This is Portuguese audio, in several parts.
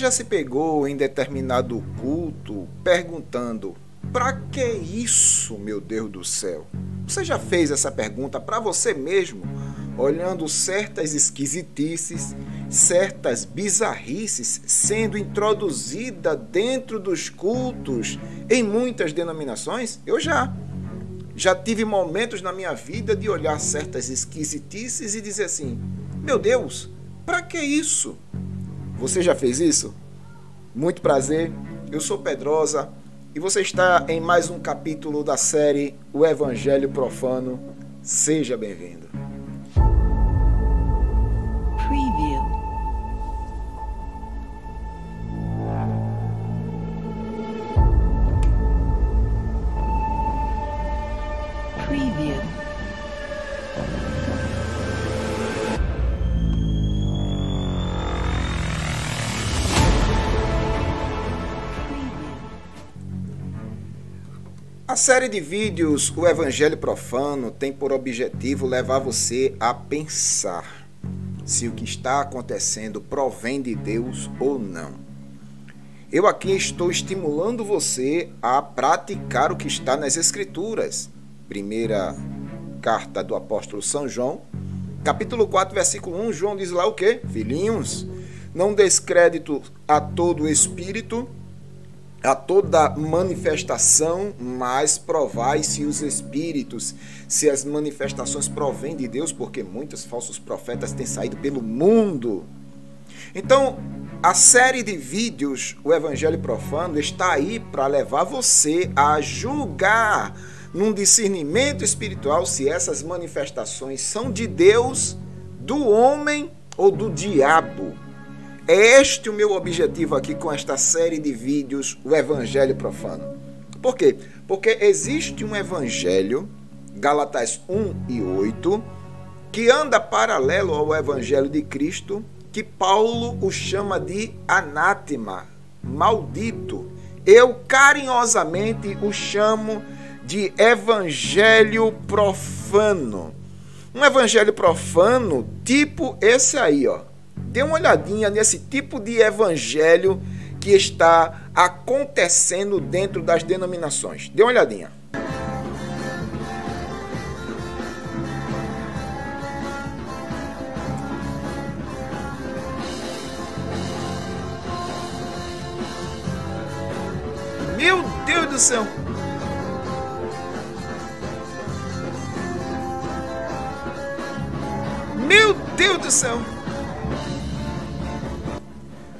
já se pegou em determinado culto perguntando: para que isso, meu Deus do céu? Você já fez essa pergunta para você mesmo, olhando certas esquisitices, certas bizarrices sendo introduzida dentro dos cultos em muitas denominações? Eu já tive momentos na minha vida de olhar certas esquisitices e dizer assim: meu Deus, para que isso? Você já fez isso? Muito prazer, eu sou Pedrosa e você está em mais um capítulo da série O Evangelho Profano. Seja bem-vindo. Preview. Preview. A série de vídeos O Evangelho Profano tem por objetivo levar você a pensar se o que está acontecendo provém de Deus ou não. Eu aqui estou estimulando você a praticar o que está nas Escrituras. Primeira carta do apóstolo São João, capítulo 4, versículo 1, João diz lá o quê? Filhinhos, não deis crédito a todo espírito, a toda manifestação, mas provai se os espíritos, se as manifestações provêm de Deus, porque muitos falsos profetas têm saído pelo mundo. Então, a série de vídeos, o Evangelho Profano, está aí para levar você a julgar num discernimento espiritual se essas manifestações são de Deus, do homem ou do diabo. É este o meu objetivo aqui com esta série de vídeos, o Evangelho Profano. Por quê? Porque existe um evangelho, Gálatas 1 e 8, que anda paralelo ao Evangelho de Cristo, que Paulo o chama de anátema, maldito. Eu carinhosamente o chamo de Evangelho Profano. Um evangelho profano tipo esse aí, ó. Dê uma olhadinha nesse tipo de evangelho que está acontecendo dentro das denominações. Dê uma olhadinha. Meu Deus do céu! Meu Deus do céu!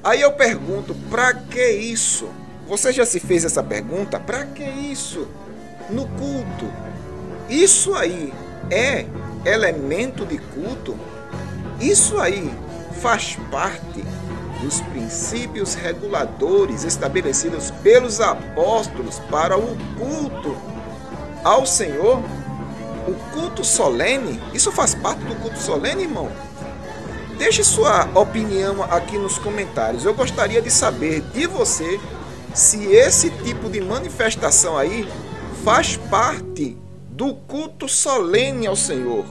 Aí eu pergunto, para que isso? Você já se fez essa pergunta? Para que isso? No culto. Isso aí é elemento de culto? Isso aí faz parte dos princípios reguladores estabelecidos pelos apóstolos para o culto ao Senhor? O culto solene? Isso faz parte do culto solene, irmão? Deixe sua opinião aqui nos comentários. Eu gostaria de saber de você se esse tipo de manifestação aí faz parte do culto solene ao Senhor.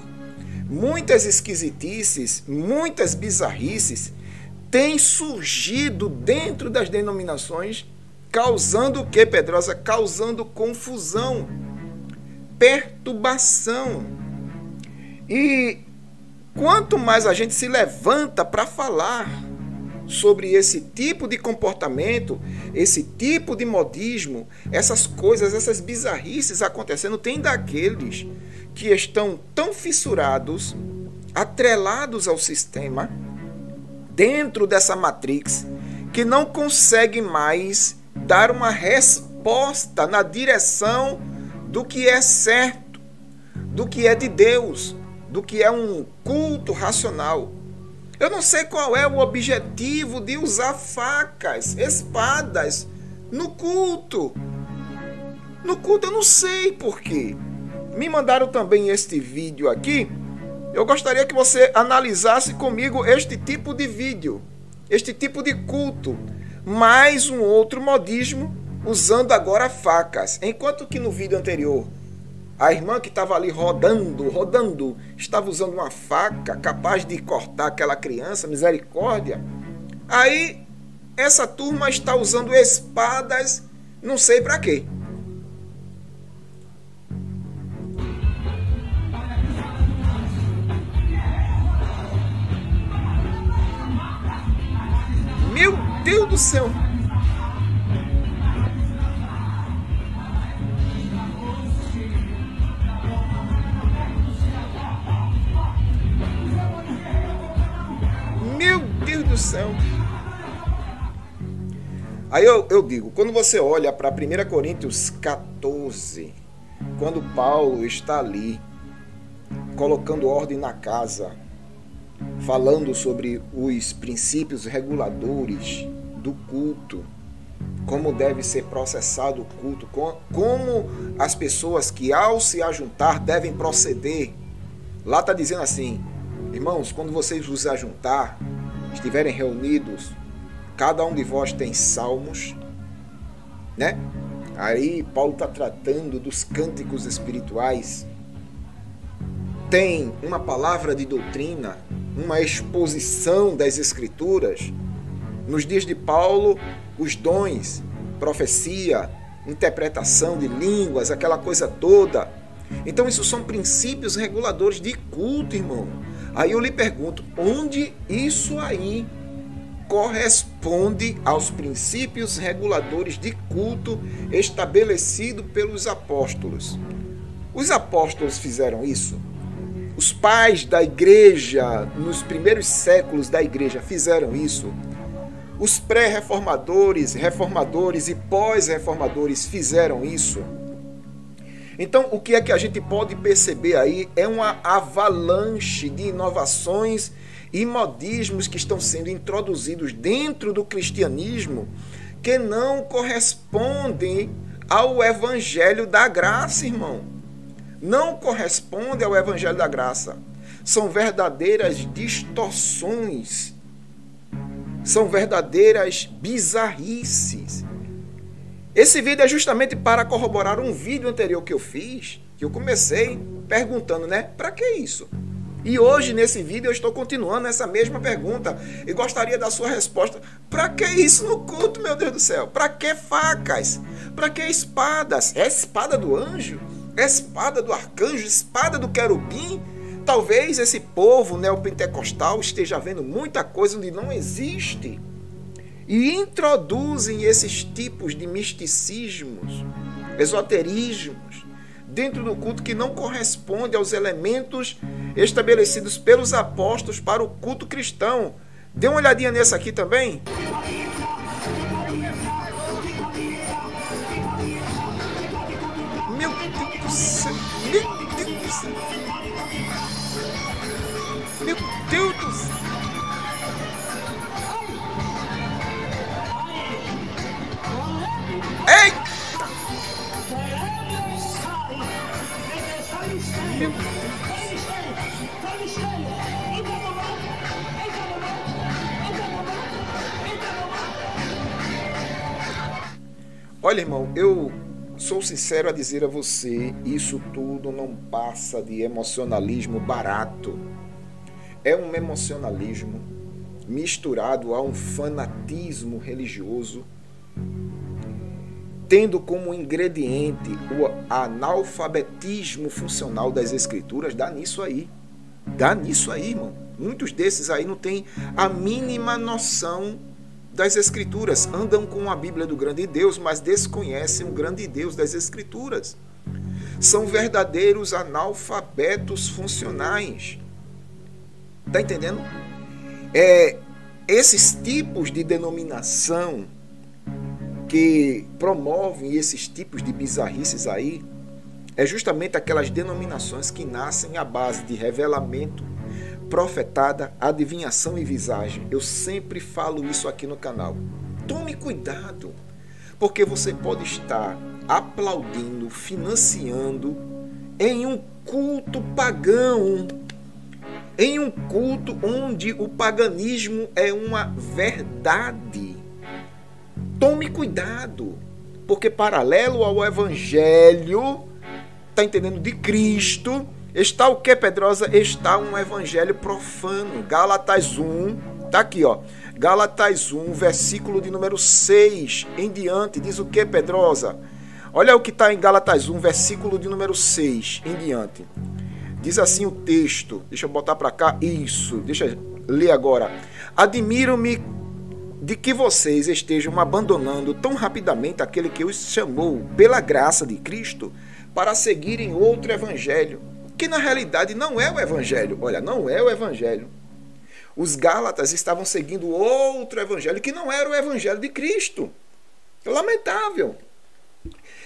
Muitas esquisitices, muitas bizarrices têm surgido dentro das denominações, causando o que, Pedrosa? Causando confusão, perturbação. E quanto mais a gente se levanta para falar sobre esse tipo de comportamento, esse tipo de modismo, essas coisas, essas bizarrices acontecendo, tem daqueles que estão tão fissurados, atrelados ao sistema, dentro dessa matrix, que não conseguem mais dar uma resposta na direção do que é certo, do que é de Deus, do que é um culto racional. Eu não sei qual é o objetivo de usar facas, espadas no culto. No culto eu não sei por quê. Me mandaram também este vídeo aqui. Eu gostaria que você analisasse comigo este tipo de vídeo, este tipo de culto. Mais um outro modismo usando agora facas. Enquanto que no vídeo anterior a irmã que estava ali rodando, estava usando uma faca capaz de cortar aquela criança, misericórdia. Aí essa turma está usando espadas, não sei para quê. Meu Deus do céu! Meu Deus do céu! Aí eu digo, quando você olha para 1 Coríntios 14, quando Paulo está ali, colocando ordem na casa, falando sobre os princípios reguladores do culto, como deve ser processado o culto, como as pessoas que ao se ajuntar devem proceder. Lá está dizendo assim, irmãos, quando vocês vos ajuntar, estiverem reunidos, cada um de vós tem salmos, né? Aí Paulo está tratando dos cânticos espirituais. Tem uma palavra de doutrina, uma exposição das Escrituras. Nos dias de Paulo, os dons, profecia, interpretação de línguas, aquela coisa toda. Então isso são princípios reguladores de culto, irmão. Aí eu lhe pergunto, onde isso aí corresponde aos princípios reguladores de culto estabelecido pelos apóstolos? Os apóstolos fizeram isso? Os pais da igreja, nos primeiros séculos da igreja, fizeram isso? Os pré-reformadores, reformadores e pós-reformadores fizeram isso? Então, o que é que a gente pode perceber aí é uma avalanche de inovações e modismos que estão sendo introduzidos dentro do cristianismo que não correspondem ao evangelho da graça, irmão. Não corresponde ao evangelho da graça. São verdadeiras distorções. São verdadeiras bizarrices. Esse vídeo é justamente para corroborar um vídeo anterior que eu fiz, que eu comecei perguntando, né? Para que isso? E hoje, nesse vídeo, eu estou continuando essa mesma pergunta e gostaria da sua resposta. Para que isso no culto, meu Deus do céu? Para que facas? Para que espadas? É espada do anjo? É espada do arcanjo? Espada do querubim? Talvez esse povo neopentecostal esteja vendo muita coisa onde não existe. E introduzem esses tipos de misticismos, esoterismos, dentro do culto que não corresponde aos elementos estabelecidos pelos apóstolos para o culto cristão. Dê uma olhadinha nessa aqui também. Meu Deus do céu! Meu Deus do céu! Meu Deus do céu! Eita! Meu Deus. Olha, irmão, eu sou sincero a dizer a você, isso tudo não passa de emocionalismo barato. É um emocionalismo misturado a um fanatismo religioso, tendo como ingrediente o analfabetismo funcional das Escrituras. Dá nisso aí, irmão. Muitos desses aí não têm a mínima noção das Escrituras. Andam com a Bíblia do grande Deus, mas desconhecem o grande Deus das Escrituras. São verdadeiros analfabetos funcionais. Está entendendo? Esses tipos de denominação que promovem esses tipos de bizarrices aí, é justamente aquelas denominações que nascem à base de revelamento, profetada, adivinhação e visagem. Eu sempre falo isso aqui no canal. Tome cuidado, porque você pode estar aplaudindo, financiando em um culto pagão, em um culto onde o paganismo é uma verdade. Tome cuidado, porque paralelo ao evangelho, tá entendendo, de Cristo, está o que, Pedrosa? Está um evangelho profano. Gálatas 1, tá aqui, ó. Gálatas 1, versículo de número 6 em diante, diz o que, Pedrosa? Olha o que está em Gálatas 1, versículo de número 6 em diante. Diz assim o texto, deixa eu botar para cá, isso, deixa eu ler agora. Admiro-me de que vocês estejam abandonando tão rapidamente aquele que os chamou pela graça de Cristo para seguirem outro evangelho, que na realidade não é o evangelho. Olha, não é o evangelho. Os Gálatas estavam seguindo outro evangelho que não era o evangelho de Cristo. Lamentável.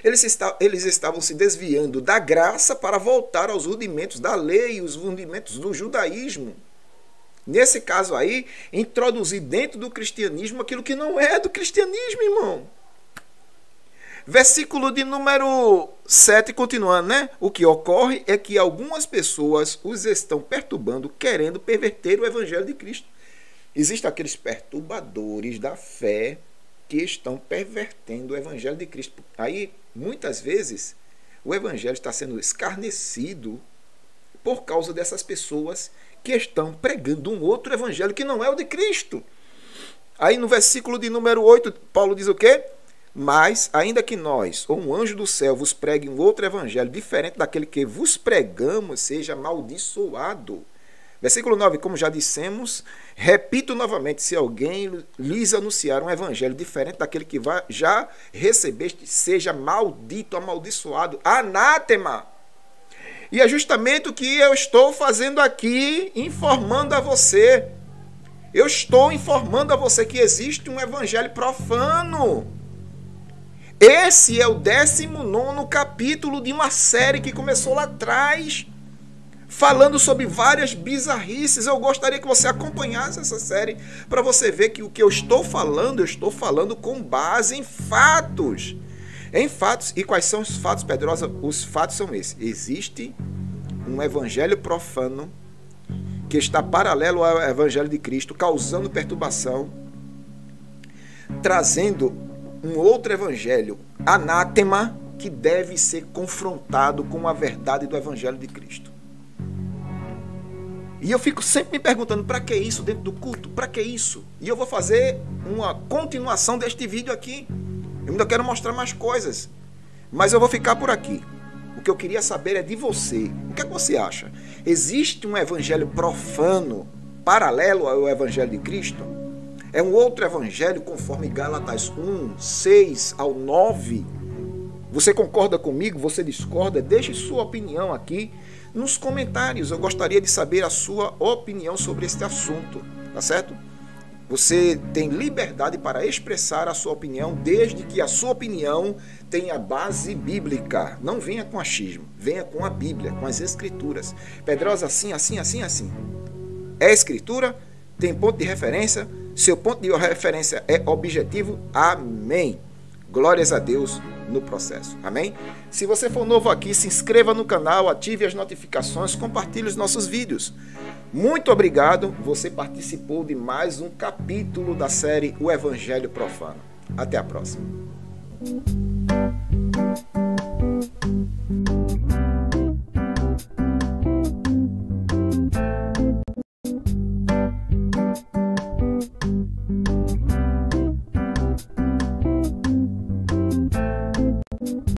Eles estavam se desviando da graça para voltar aos rudimentos da lei, os rudimentos do judaísmo. Nesse caso aí, introduzir dentro do cristianismo aquilo que não é do cristianismo, irmão. Versículo de número 7, continuando, né? O que ocorre é que algumas pessoas os estão perturbando, querendo perverter o evangelho de Cristo. Existem aqueles perturbadores da fé que estão pervertendo o evangelho de Cristo. Aí, muitas vezes, o evangelho está sendo escarnecido por causa dessas pessoas que estão pregando um outro evangelho que não é o de Cristo. Aí no versículo de número 8, Paulo diz o quê? Mas, ainda que nós, ou um anjo do céu, vos pregue um outro evangelho diferente daquele que vos pregamos, seja amaldiçoado. Versículo 9, como já dissemos, repito novamente, se alguém lhes anunciar um evangelho diferente daquele que já recebeste, seja maldito, amaldiçoado, anátema. E é justamente o que eu estou fazendo aqui, informando a você. Eu estou informando a você que existe um evangelho profano. Esse é o 19º capítulo de uma série que começou lá atrás, falando sobre várias bizarrices. Eu gostaria que você acompanhasse essa série para você ver que o que eu estou falando com base em fatos. Em fatos. E quais são os fatos, Pedrosa? Os fatos são esses. Existe um evangelho profano que está paralelo ao evangelho de Cristo, causando perturbação, trazendo um outro evangelho anátema que deve ser confrontado com a verdade do evangelho de Cristo. E eu fico sempre me perguntando, para que isso dentro do culto? Para que isso? E eu vou fazer uma continuação deste vídeo aqui. Eu ainda quero mostrar mais coisas, mas eu vou ficar por aqui. O que eu queria saber é de você. O que é que você acha? Existe um evangelho profano paralelo ao evangelho de Cristo? É um outro evangelho conforme Gálatas 1, 6 ao 9? Você concorda comigo? Você discorda? Deixe sua opinião aqui nos comentários. Eu gostaria de saber a sua opinião sobre este assunto, tá certo? Você tem liberdade para expressar a sua opinião, desde que a sua opinião tenha base bíblica. Não venha com achismo, venha com a Bíblia, com as Escrituras. Pedrosa, assim, assim, assim, assim. É Escritura? Tem ponto de referência? Seu ponto de referência é objetivo? Amém. Glórias a Deus no processo. Amém? Se você for novo aqui, se inscreva no canal, ative as notificações, compartilhe os nossos vídeos. Muito obrigado. Você participou de mais um capítulo da série O Evangelho Profano. Até a próxima.